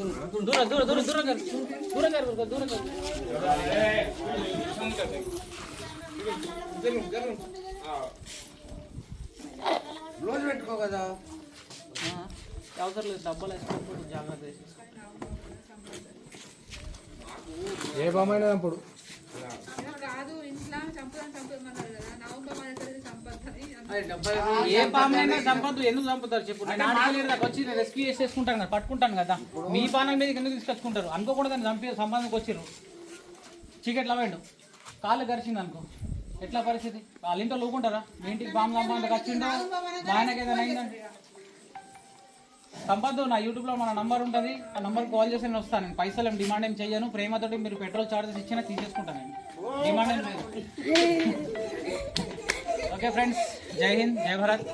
दूर दूर दूर दूर कर दूर कर दूर कर రోజు పెట్టుకో కదా అవసరం లేదు డబ్బాలు వేసుకోకపోతే జాగ్రత్త ఏ బామైన అప్పుడు ఏ పామైనా చంపద్దు. ఎందుకు చంపుతారు చెప్పు? నేను ఆడలేదు దాకా వచ్చి నేను రెస్క్యూ చేసేసుకుంటాను కదా, పట్టుకుంటాను కదా. మీ పానం మీదకి ఎందుకు తీసుకొచ్చుకుంటారు? అనుకోకుండా దాన్ని చంపి సంపాదనకు వచ్చిర్రు. చీకట్లో పోయిండు, కాళ్ళు గరిచింది అనుకో, ఎట్లా పరిస్థితి? వాళ్ళ ఇంట్లో లోకుంటారా? మీ ఇంటికి బాంబు సంపాదనకు వచ్చిండో మా ఆయనకి ఏదైనా అయిందండి సంపద్దు. నా యూట్యూబ్లో మన నంబర్ ఉంటుంది, ఆ నంబర్కి కాల్ చేసి నేను వస్తాను. నేను పైసలు ఏం డిమాండ్ ఏం చెయ్యను. ప్రేమతోటి మీరు పెట్రోల్ చార్జెస్ ఇచ్చినా తీసేసుకుంటాను. నేను డిమాండ్ ఏం లేదు. ఓకే ఫ్రెండ్స్, జై హింద్, జై భారత్.